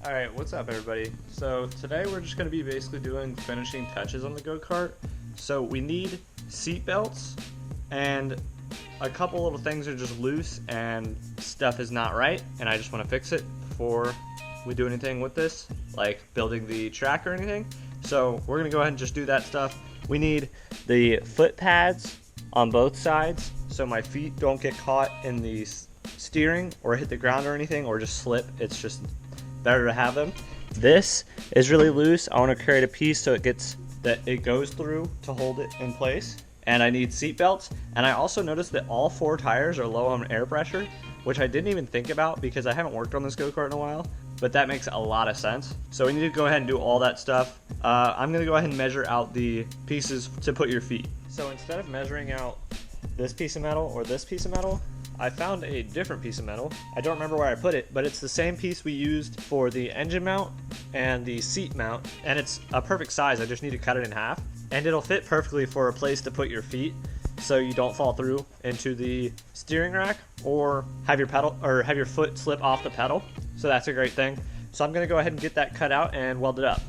Alright, what's up everybody? So today we're just going to be basically doing finishing touches on the go-kart. So we need seat belts, and a couple little things are just loose and stuff is not right, and I just want to fix it before we do anything with this, like building the track or anything. So we're going to go ahead and just do that stuff. We need the foot pads on both sides so my feet don't get caught in the steering or hit the ground or anything or just slip. It's just better to have them. This is really loose. I want to create a piece so it goes through to hold it in place. And I need seat belts. And I also noticed that all 4 tires are low on air pressure, which I didn't even think about because I haven't worked on this go-kart in a while. But that makes a lot of sense. So we need to go ahead and do all that stuff. I'm going to go ahead and measure out the pieces to put your feet. So instead of measuring out this piece of metal or this piece of metal, I found a different piece of metal. I don't remember where I put it, but it's the same piece we used for the engine mount and the seat mount, and it's a perfect size. I just need to cut it in half, and it'll fit perfectly for a place to put your feet so you don't fall through into the steering rack or have your foot slip off the pedal. So that's a great thing. So I'm gonna go ahead and get that cut out and weld it up.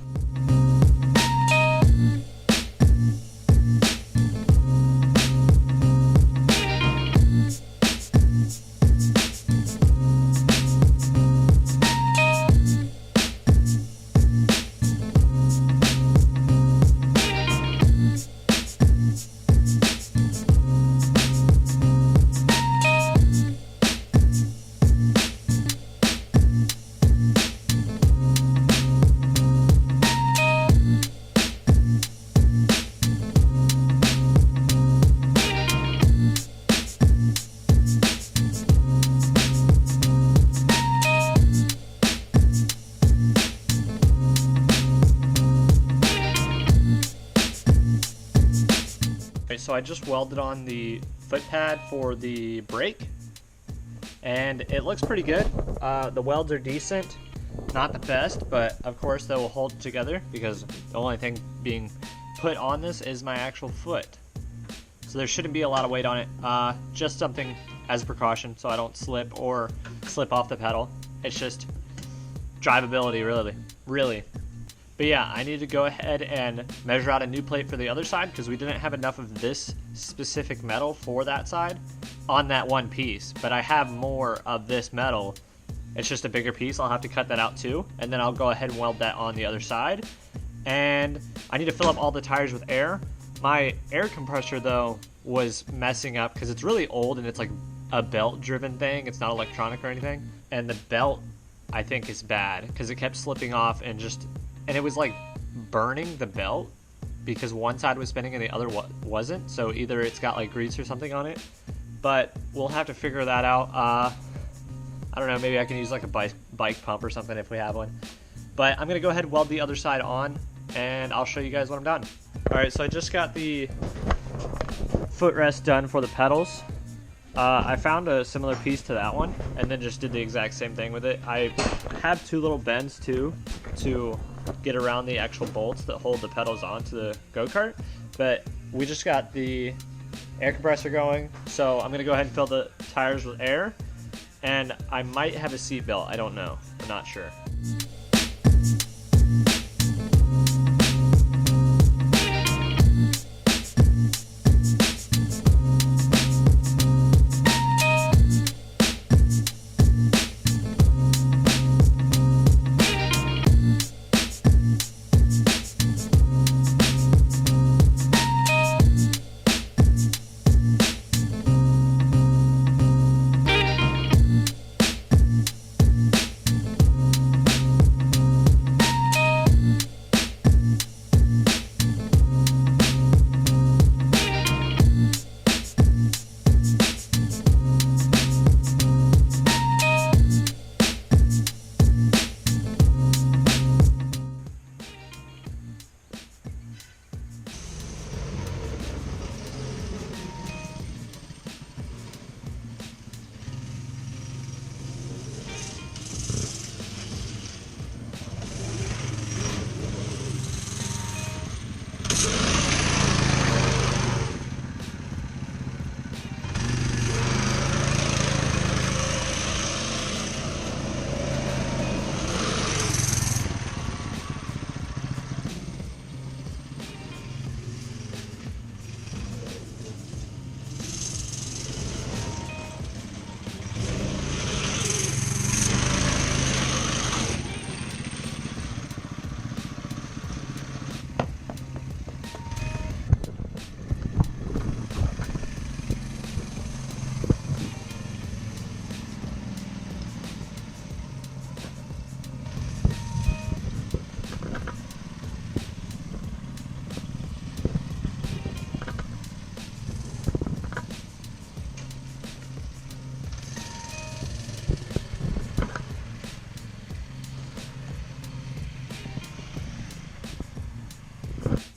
So I just welded on the foot pad for the brake, and it looks pretty good. The welds are decent, not the best, but of course they will hold together because the only thing being put on this is my actual foot. So there shouldn't be a lot of weight on it, just something as a precaution so I don't slip or slip off the pedal. It's just drivability, really. But yeah, I need to go ahead and measure out a new plate for the other side because we didn't have enough of this specific metal for that side on that one piece. But I have more of this metal. It's just a bigger piece. I'll have to cut that out too. And then I'll go ahead and weld that on the other side. And I need to fill up all the tires with air. My air compressor though was messing up because it's really old and it's like a belt driven thing. It's not electronic or anything. And the belt I think is bad because it kept slipping off and it was like burning the belt because one side was spinning and the other wasn't. So either it's got like grease or something on it, but we'll have to figure that out. I don't know, maybe I can use like a bike pump or something if we have one. But I'm gonna go ahead and weld the other side on and I'll show you guys when I'm done. All right, so I just got the footrest done for the pedals. I found a similar piece to that one and then just did the exact same thing with it. I have 2 little bends too to get around the actual bolts that hold the pedals onto the go-kart, but we just got the air compressor going, so I'm gonna go ahead and fill the tires with air, and I might have a seat belt. I don't know, I'm not sure.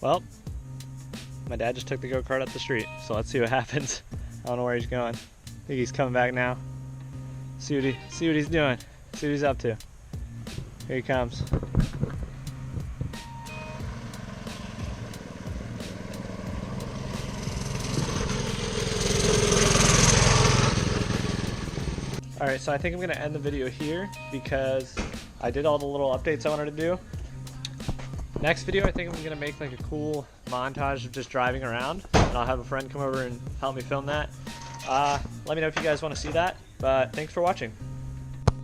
Well, my dad just took the go-kart up the street, so let's see what happens. I don't know where he's going. I think he's coming back now. See what he's doing. See what he's up to. Here he comes. Alright, so I think I'm going to end the video here because I did all the little updates I wanted to do. Next video, I think I'm going to make like a cool montage of just driving around. And I'll have a friend come over and help me film that. Let me know if you guys want to see that. But thanks for watching.